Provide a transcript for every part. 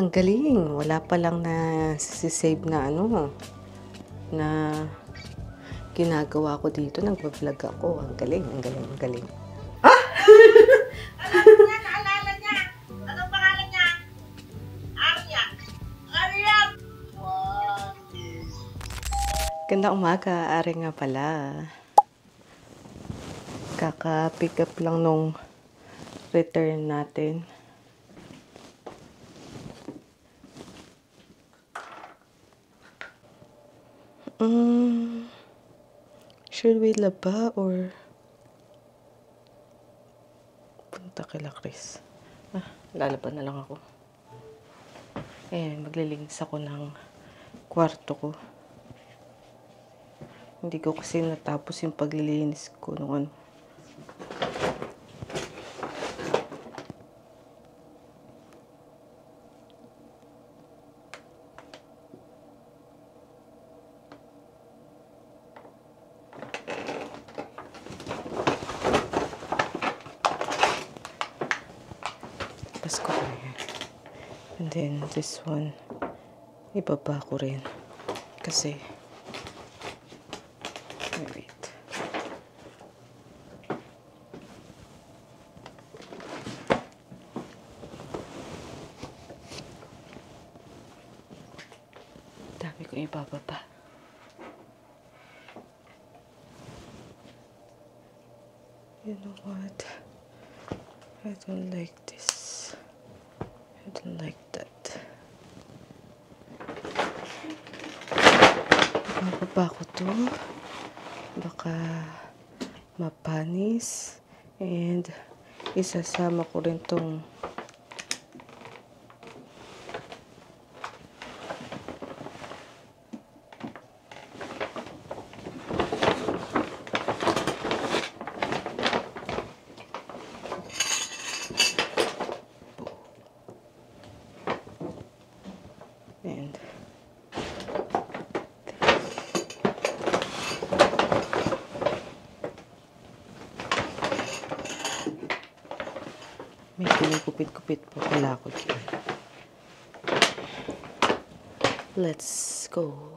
Ang galing. Wala pa lang na sisave na na ginagawa ko dito. Nagbablog ako. Ang galing, ang galing, ang galing. Naalala niya. Anong pangalan niya? Arya. Arya! Wow. Ganda umaga. Ari nga pala. Kaka-pick up lang nung return natin. Should we laba or punta kila Chris? Lalaba na lang ako. Ayan, maglilinis ako ng kwarto ko. Hindi ko kasi natapos yung paglilinis ko noon. Ko na yan. And then this one ibaba ko rin kasi wait. Dami kong ibababa. You know what? I don't like this. I don't like that. Mababa ko to. Baka mapanis. And isasama ko rin tong and may pinagkupit-kupit pa pala ako dyan. Let's go.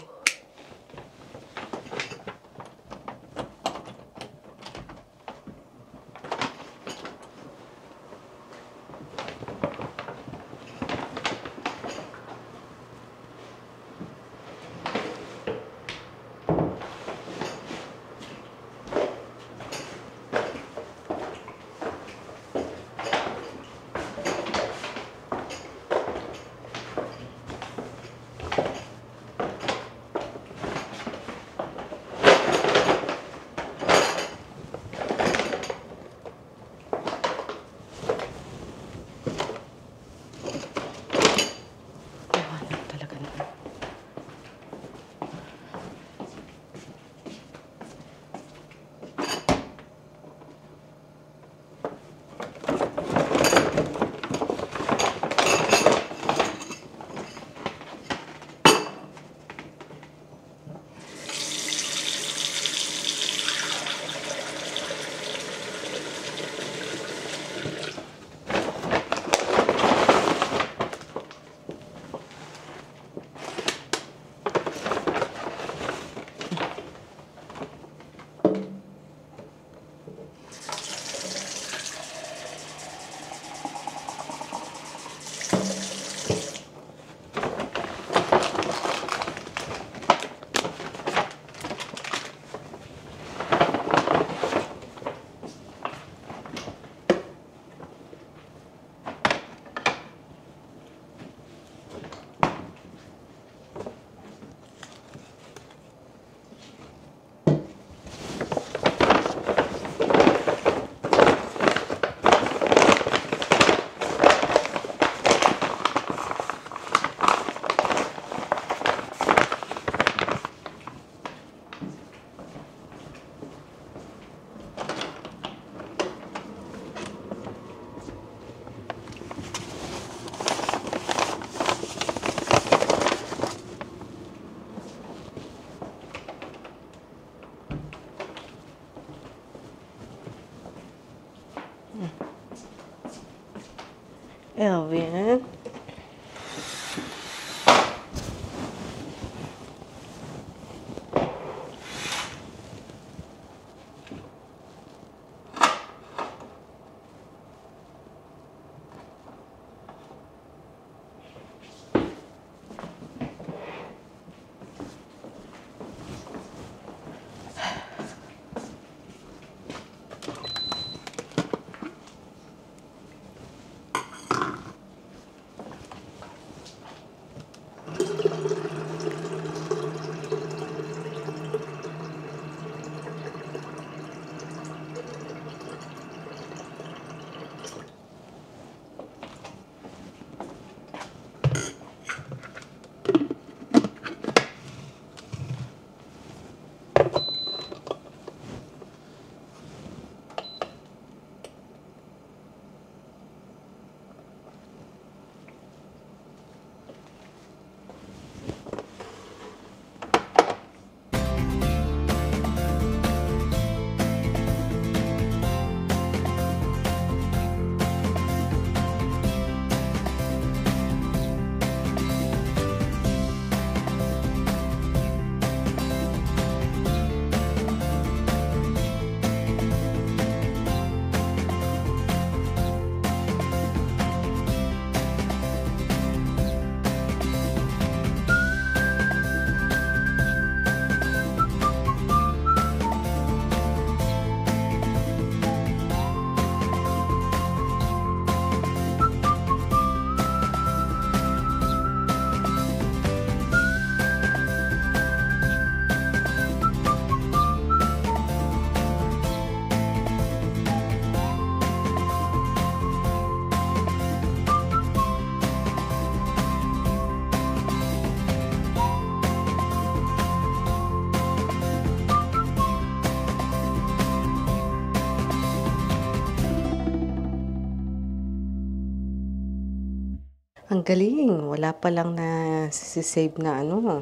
Ang galing. Wala pa lang na sisave na ano,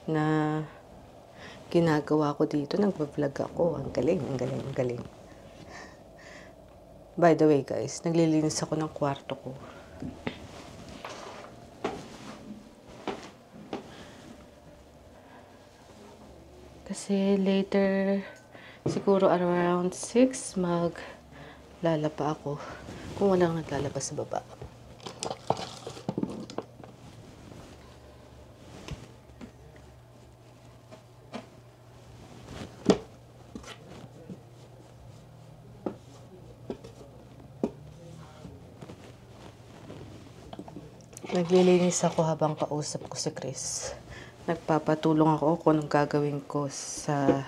na ginagawa ko dito. Nagbablog ako. Ang galing, ang galing, ang galing. By the way guys, naglilinis ako ng kwarto ko. Kasi later, siguro around 6, maglalaba ako. Kung walang naglalaba sa baba. Naglilinis ako habang kausap ko si Chris. Nagpapatulong ako kung anong gagawin ko sa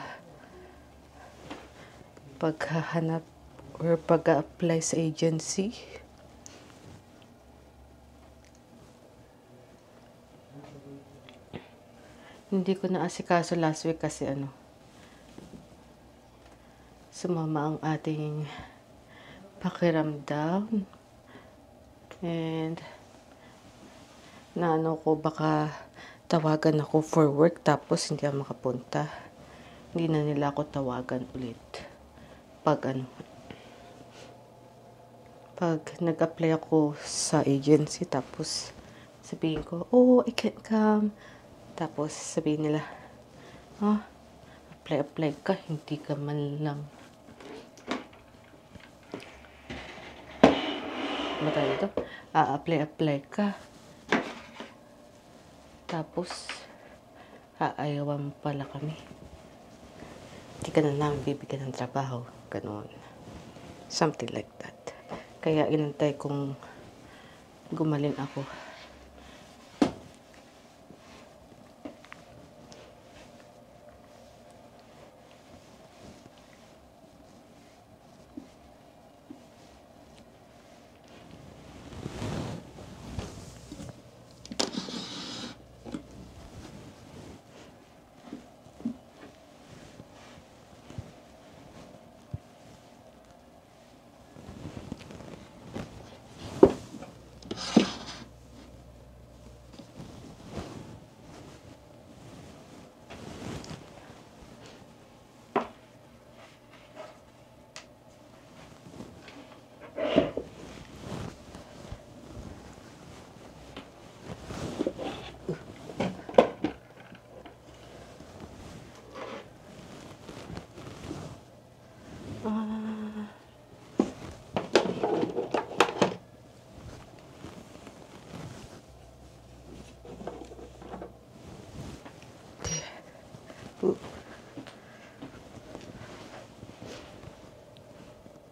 paghahanap or pag-apply sa agency. Hindi ko na asikaso last week kasi sumama ang ating pakiramdam. And naano ko baka tawagan ako for work tapos hindi ako makapunta. Hindi na nila ako tawagan ulit. Pag nag-apply ako sa agency tapos sabihin ko, oh, I can't come. Tapos sabihin nila, apply ka, hindi ka man lang. Ano tayo ito? Apply ka. Tapos, aayawan pala kami. Hindi ka na lang bibigyan ng trabaho. Ganon. Something like that. Kaya inantay kong gumaling ako.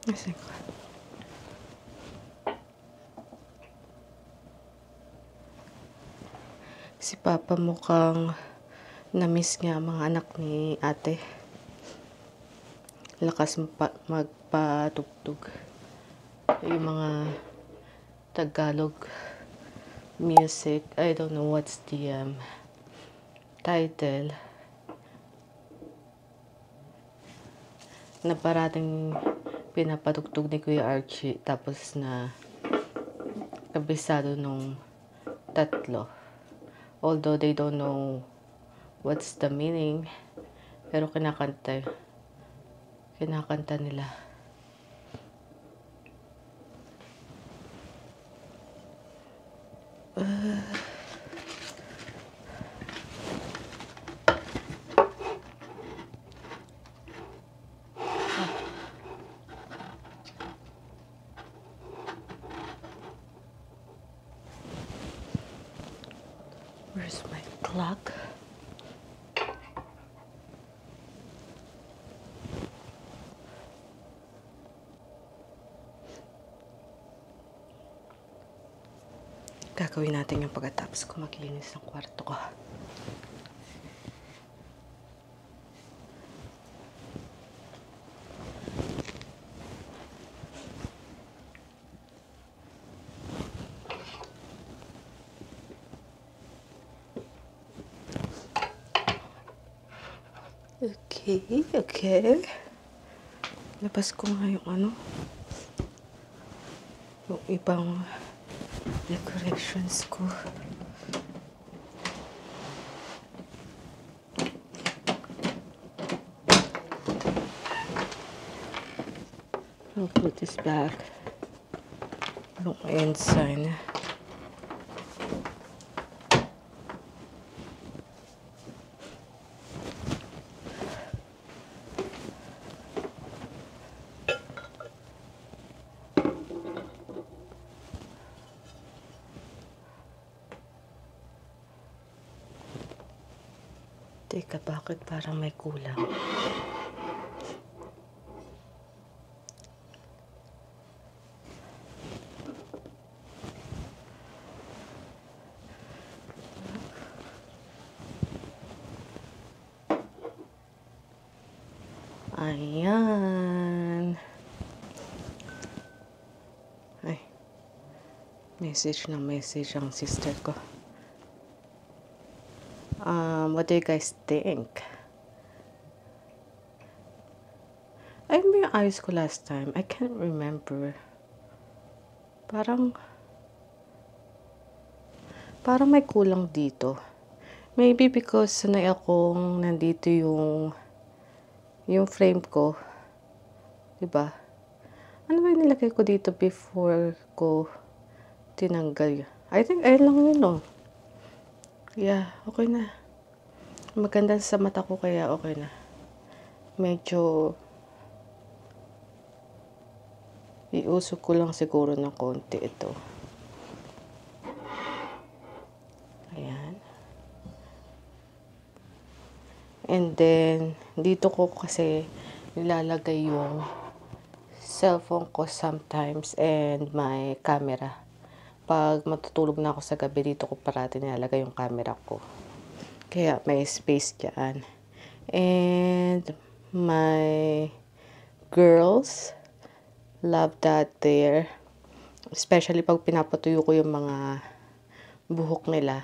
Nasaan ko? Si Papa mukhang na-miss niya ang mga anak ni ate. Lakas magpatugtog. Yung mga Tagalog music. I don't know what's the title. Na parating pinapatugtog ni Kuya Archie. Tapos na kabisado nung tatlo. Although they don't know what's the meaning. Pero kinakanta nila. Where's my clock? Gagawin natin yung pagkatapos ko maglinis ng kwarto ko. Okay. Labas ko nga yung yung ibang Decorations ko. I'll put this back. Yung ensign. Teka, bakit parang may kulang? Ayan. Ay. Message ang sister ko. What do you guys think? Ay, may ayos ko last time. I can't remember. Parang may kulang dito. Maybe because sanay akong nandito yung frame ko. Diba? Ano ba yung nilagay ko dito before ko tinanggal? I think ayun lang yun, no? Yeah, okay na. Maganda sa mata ko kaya okay na. Medyo iusok ko lang siguro ng konti ito. Ayan. And then, dito ko kasi nilalagay yung cellphone ko sometimes and my camera. Pag matutulog na ako sa gabi, dito ko parati nilalagay yung camera ko. Kaya may space dyan. And my girls love that there. Especially pag pinapatuyo ko yung mga buhok nila.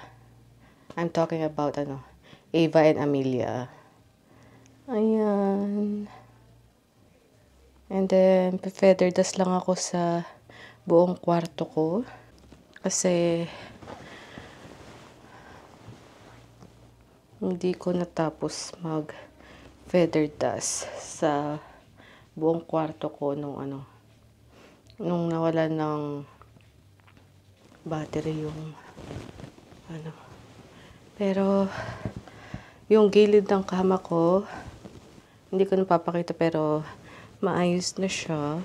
I'm talking about Ava and Amelia. Ayan. And then, feather dust lang ako sa buong kwarto ko. Kasi, hindi ko natapos mag-feather dust sa buong kwarto ko nung nawala ng battery yung Pero, yung gilid ng kama ko, hindi ko napapakita pero maayos na siya.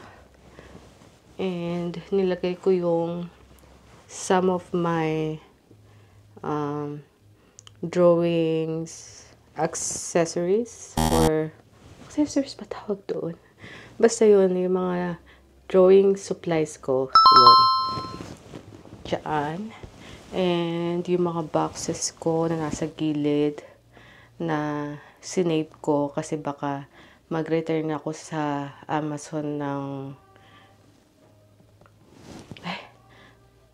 And, nilagay ko yung some of my drawings, accessories, or accessories ba tawag doon? Basta yun, yung mga drawing supplies ko, yun. Diyan. And yung mga boxes ko na nasa gilid na sinave ko kasi baka mag-return ako sa Amazon ng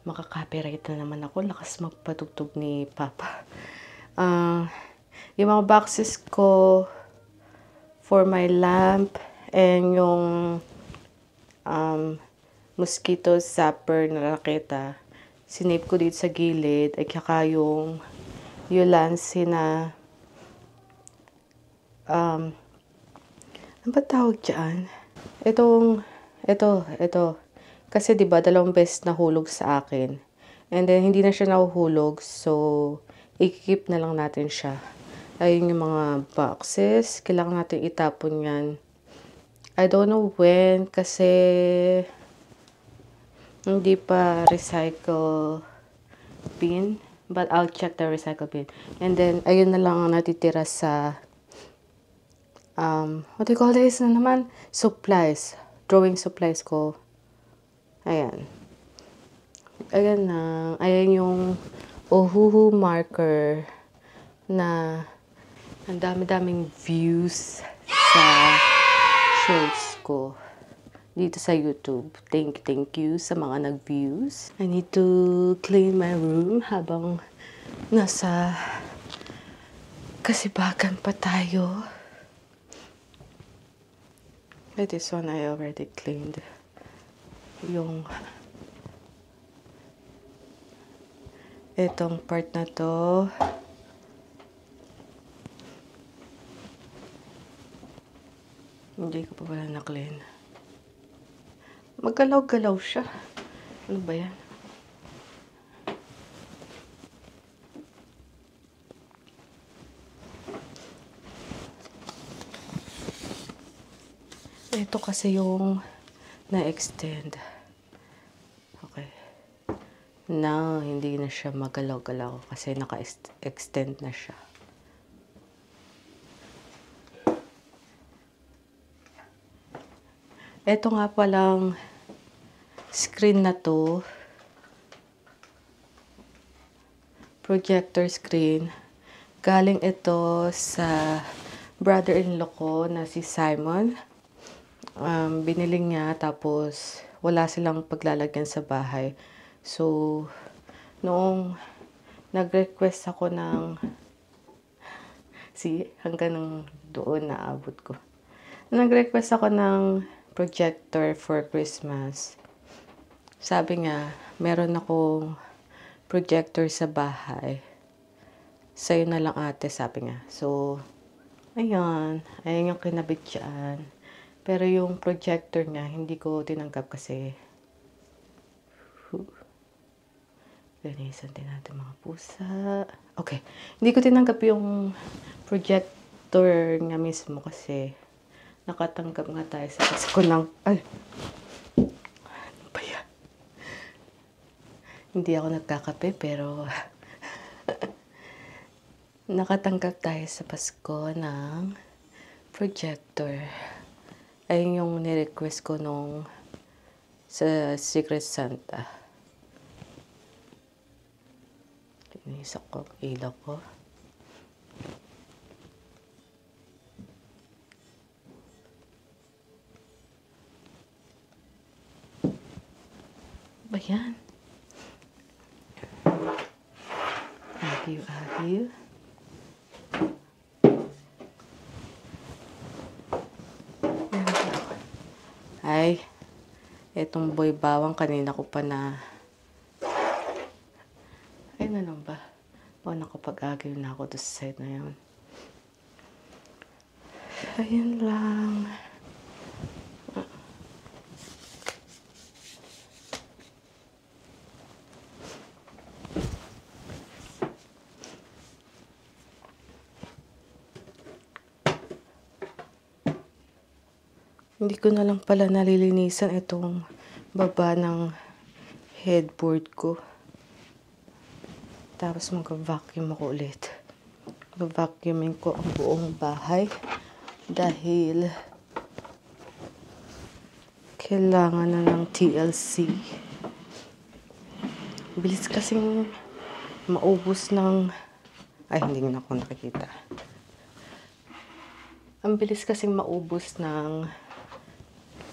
makaka-copyright na naman ako. Lakas magpatugtog ni Papa. Yung mga boxes ko for my lamp and yung mosquito zapper na raketa, sinave ko dito sa gilid. At saka yung Ulanzi na ano ba tawag dyan? Ito. Kasi 'di ba 2 beses nahulog sa akin. And then hindi na siya nahuhulog, so i-keep na lang natin siya. Ayun yung mga boxes, kailangan natin itapon 'yan. I don't know when kasi hindi pa recycle bin, but I'll check the recycle bin. And then ayun na lang ang natitira sa what do you call this na naman? Supplies. Drawing supplies ko. Ayan. Ayan na. Ayan yung Ohuhu marker na ang dami-daming views sa shorts ko dito sa YouTube. Thank you sa mga nag-views. I need to clean my room habang nasa kasibagan pa tayo. This one I already cleaned. Yung Itong part na to, hindi ko pa pala na-clean. Magalaw-galaw siya. Ano ba yan? Ito kasi yung na-extend. Okay. Now, hindi na siya magalaw-galaw kasi naka-extend na siya. Ito nga palang screen na to, projector screen, galing ito sa brother-in-law ko na si Simon. Binili niya tapos wala silang paglalagyan sa bahay. So, noong nag-request ako ng hanggang doon naabot ko. Nag-request ako ng projector for Christmas. Sabi nga, meron akong projector sa bahay. Sa'yo na lang ate, sabi nga. So, ayun yung kinabit dyan. Pero yung projector niya, hindi ko tinanggap kasi ganisan din natin mga pusa. Okay. Hindi ko tinanggap yung projector niya mismo kasi nakatanggap nga tayo sa Pasko ng... Ay! Ano ba yan? Hindi ako nagkakape pero nakatanggap tayo sa Pasko ng projector. Ayun yung nirequest ko nung sa Secret Santa. Linisak ko ang ilaw ko. Ba yan? Agyo. Ay, etong boy bawang kanina ko pa na... Ay, ano ba? O, nakapag-agil na ako doon sa side na yun. Ayun lang. Hindi ko na lang pala nalilinisan itong baba ng headboard ko. Tapos mag-vacuum ako ulit. Mag-vacuumin ko ang buong bahay dahil kailangan na ng TLC. Bilis kasing maubos ng... Ay, hindi na ako nakikita. Ang bilis kasing maubos ng...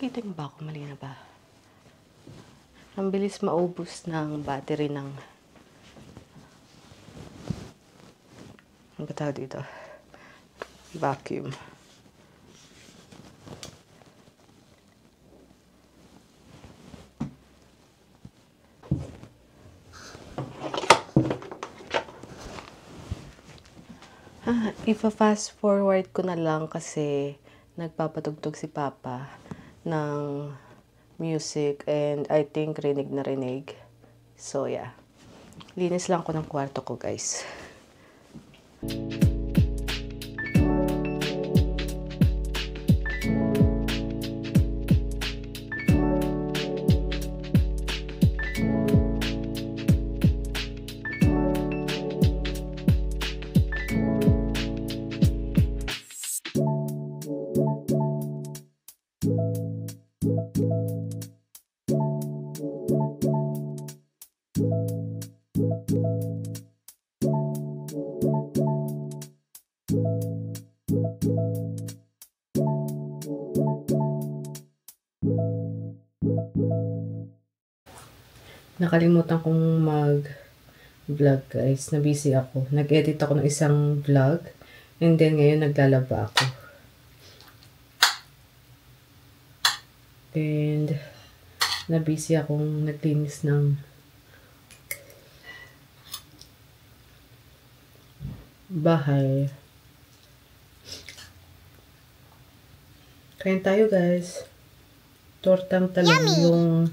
Kita mo ba ako? Mali na ba? Ang bilis maubos ng battery ng... Ang tawag dito? Vacuum. Ipa-fast forward ko na lang kasi nagpapatugtog si Papa ng music and I think rinig na rinig. So yeah. Linis lang ko ng kwarto ko, guys. Nakalimutan kong mag-vlog, guys. Na-busy ako. Nag-edit ako ng isang vlog. And then, ngayon naglalaba ako. And, na-busy akong naglinis ng bahay. Kain tayo guys. Tortang talong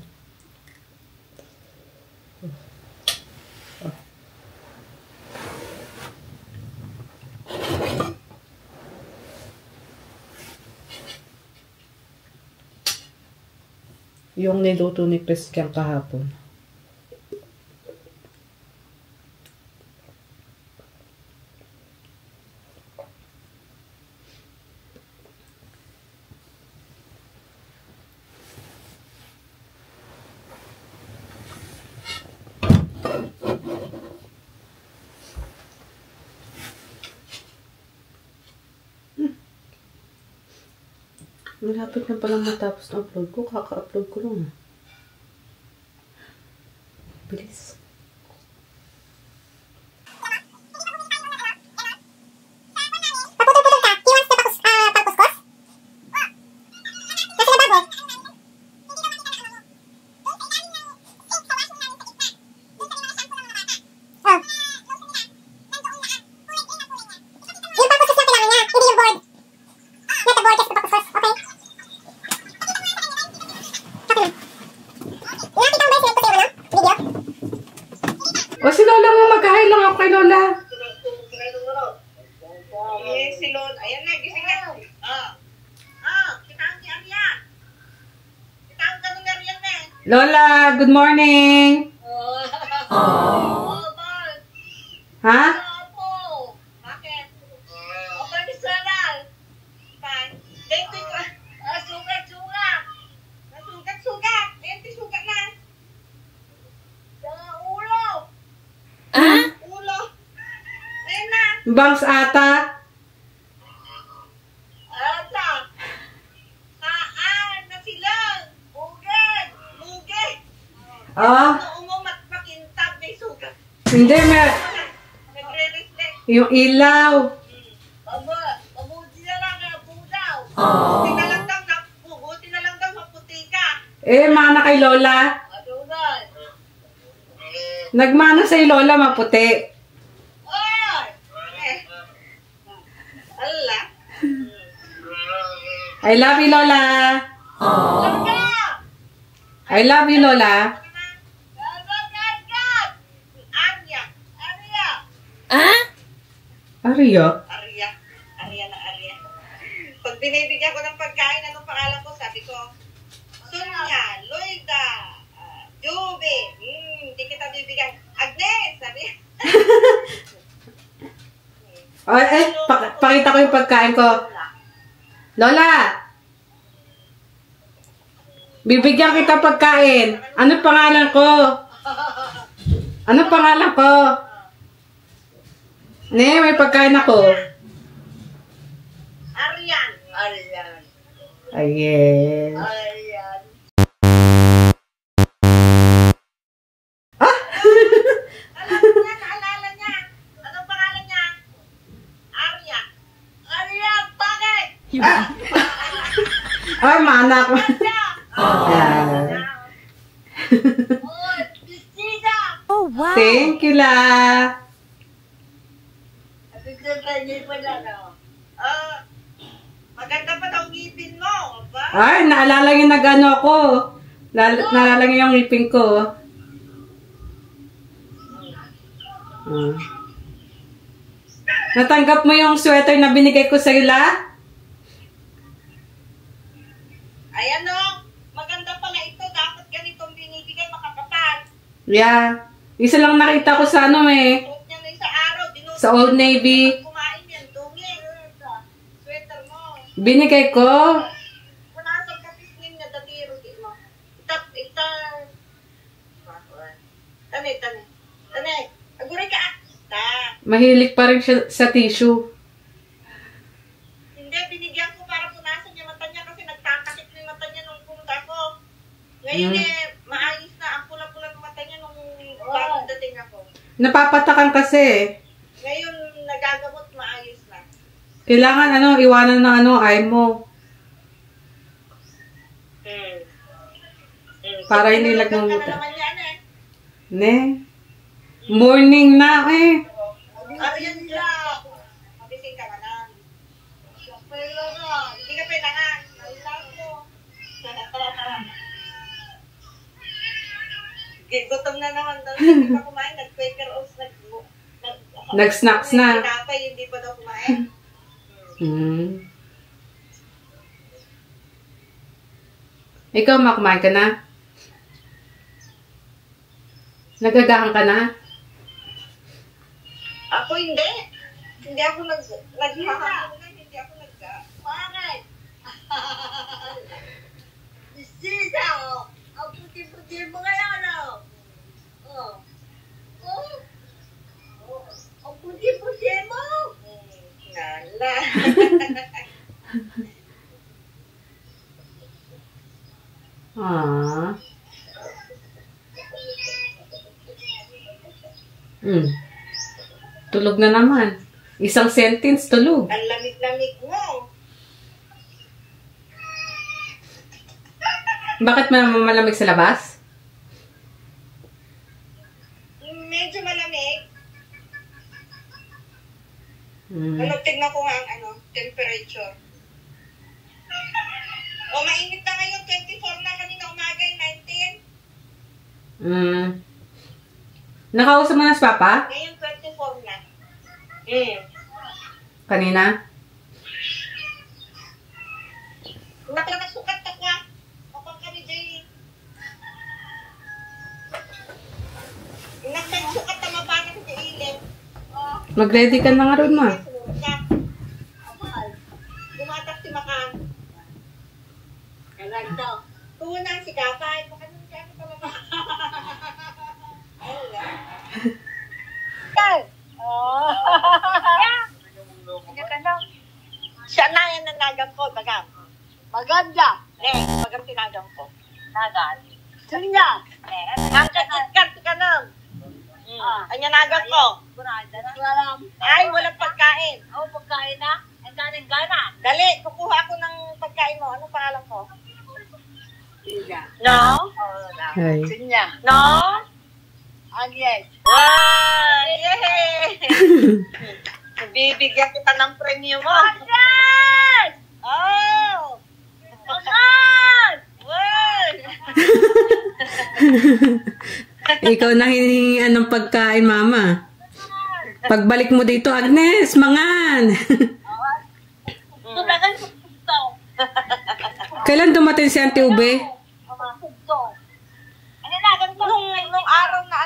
yung niluto ni Christian kahapon. Malapit na palang matapos ang upload ko. Kaka-upload ko lang. Bilis. O si Lola nga, mag-hi lang ako kay Lola. Si Lola. Ayan na, gising na. Kitang yan yan. Kitang ka nung yan na. Lola, good morning. Ha? Bakit? Okay, Mr. Ral. Dito ko. Sugat. Sugat. Dito sugat na. Sa ulo. Ulo. Ayan na. Bangs ata. Ata. Kaan na sila. Mugad. Ah, Umumat makintab may sugat. hindi Nagre-reflect. yung ilaw. Mabuti na lang na daw. Buti na lang daw maputi ka. Mana kay Lola. Adunay. Nagmana sa Lola, maputi. Ay! Ala. I love you, Lola. Lola! I love you, Lola. Arya. Arya? Arya. Pag binibigyan ko ng pagkain, anong pangalan ko? Sabi ko, Sonia, Loida, Juby. Hindi kita bibigyan. Agnes, sabi. Pakita ko yung pagkain ko. Lola! Bibigyan kita pagkain. Ano pangalan ko? Ano pangalan ko? Ne, may pagkain ako. Aryan. Ayan. Naalala niya. Anong pangalan niya? Arya. Arya, bakit? Ay, manak. Arya. Ayan. Christina. Thank you, la. Maganda pa daw ngipin mo. Ba? Ay, naalala yung nag-ano ako. Naalala yung ngipin ko. Natanggap mo yung sweater na binigay ko sa'yo, la? Ayan o. Maganda pala ito. Dapat ganitong binibigay makakapal. Yeah. Isa lang nakita ko sa ano eh. Suot niya na sa araw. Sa Old Navy. Kumain yan. Tungi. Sweater mo. Binigay ko. Wala sa kapisnin na datiro. Mo. Tani. Aguray ka. Mahilig pa rin siya sa tissue. Hindi, binigyan ko para punasan niya mata niya kasi nagkakakit na yung mata niya nung pumunta ko. Ngayon maayos na. Ang pula-pula ng mata niya nung bagong dating ako. Napapatakan kasi. Ngayon, nagagamot, maayos na. Kailangan iwanan ng eye mo. Para hindi nagmumuta. Ka na naman yan Ne? Morning na eh. Aryan siya. Siyempre na nga. Alam mo. Gutom na naman daw. Hindi pa kumain. Nag-Quaker Oats. Nag-snacks na. Tinapay, hindi pa daw kumain. Ikaw, kumain ka na? Nagagahan ka na? Ako hindi. Hindi ako naghahamulan. Hindi ako Bakit? Sisa, ang puti-puti mo ngayon, oh. Ang puti-puti mo. Nala. Ah. Tulog na naman. Isang sentence, tulog. Ang lamig-lamig mo. Bakit malamig sa labas? Medyo malamig. Tignan ko nga ang temperature. O, mainit na ngayon. 24 na kanina umaga, 19. Nakausap mo na si Papa? Ngayon, 24 na. Kanina? Nakasukat ako ah. Kapag kami dyan. Nakasukat na mabana ko dyan ilim. Mag-ready ka na nga ron, ma. Gumatak si Makan. Ganito. Tunang si Kapay. Baka nung dyan pa lang. Siya na yan nanagang ko, Bagam. Maganda. Bagam tinagang ko. Nagan. Sunya. Ang kakat ka nun. Ang nanagang ko. Ay, walang pagkain. Pagkain na? Ang galing gana. Dali, kukuha ako ng pagkain mo. Anong pangalan ko? No? Hi. Sunya. No? Agnes. Wow! Yay! Bibigyan kita ng premyo mo. Agnes! Oh! Agnes! Wow! Ikaw na hinihingian ng pagkain, Mama. Pagbalik mo dito, Agnes, mangan. Kailan dumating si Auntie Ube? Nung araw na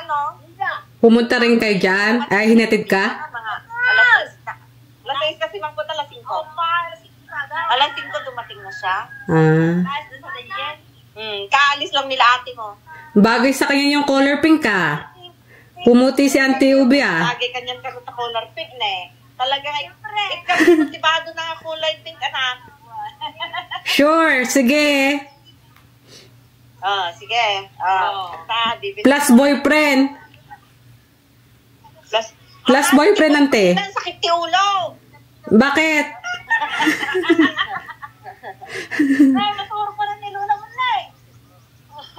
Pumunta rin kayo dyan? Ay, hinatid ka? mga alas 6 kasi mangpunta alas 5. Alas 5 dumating na siya. Kaalis lang nila ate mo. Bagay sa kanya yung color pink ka. Pumuti si Auntie Ube Bagay kanyan ka sa color pink na eh. Talagang ikaw motibado na nga kulay pink anak. Sure, sige. Sige. Plus boyfriend. Plus boyfriend, ante. Sakit ti ulo. Bakit? Ay, maturo pa rin ni Lola mo na eh.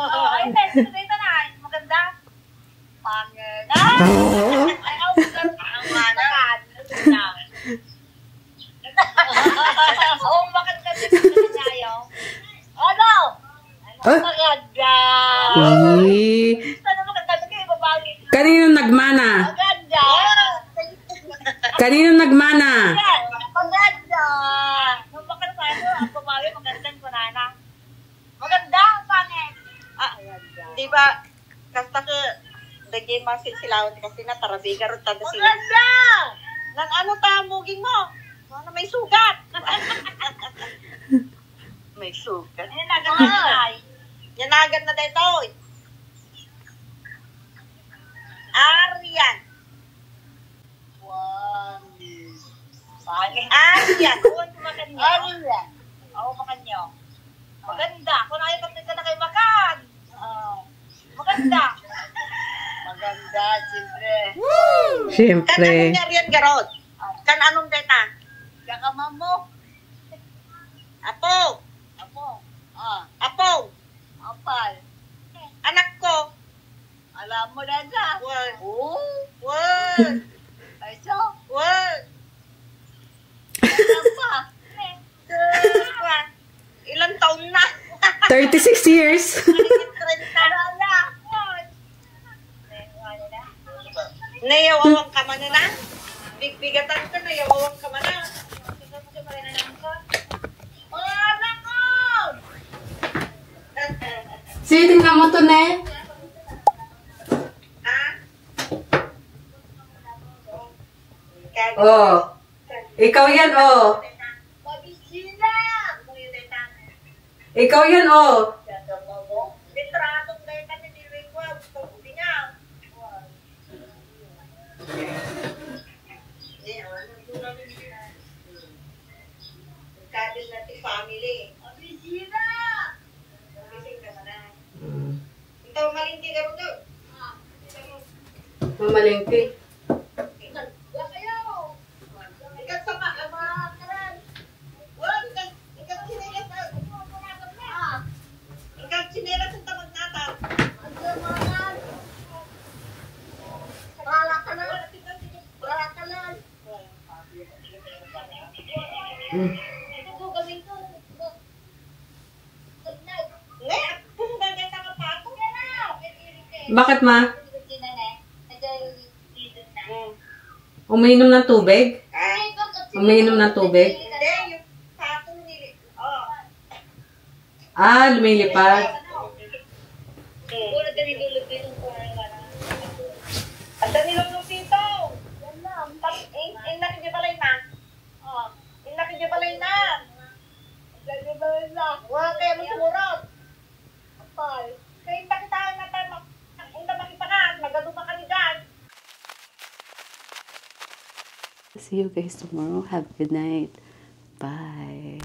Ay, dito na. Maganda. Pangit. Oo. Ay, bakit ka dito na niya Ano? Maganda. Sana maganda kayo, babawi. Kanino nagmana? Maganda. Kanino nagmana? Maganda. Nung bakit tayo, ang babawi, magandang kunana. Maganda, pangit. Di ba, kasta ka, dagyan masin silawan kasi na tarabiga ron tada sila. Maganda! Nang ano ta, muging mo? Ano, may sugat. May sugat. Yanagan na tayo. Yanagan na dito. Arian. Arian. Uwan kumakan niyo. Arian. Oo, makan niyo. Maganda. Kung nakikapit ka na kayo makan. Maganda. Maganda, siyempre. Siyempre. Kan anong Arian garot? Kan anong deta? Kakama mo. Apo. Apo. Apo. Apal. Anak ko. Alam mo na siya. Word. Word. Ay, so? Word. Alam pa. 26 years. Nayawawang ka man na. Bigbigatan ka, nayawawang ka man na. Sige, tingnan mo to, ne. Oh. Ikaw yan, oh. Ikaw yan, oh. Kabis natin family. Ito, malingki ka rin doon. Mamalengke. Ikat sa karan. Wala, ikat sinelas na. Ikat sinelas ang tamad nata. Wala ka na. Wala ka na. Bakit, ma? Umiinom ng tubig? Umiinom ng tubig? Hindi, yung patong nili. Oh. Ah, lumilipad. Ang dami lang ng pito. Inlaki niya balay na. Inlaki niya balay na. Wala kayo mo sumurot. Kaya pakitaan na tayo. Ang makipakan. Magalupa kami dyan. See you guys tomorrow. Have a good night. Bye.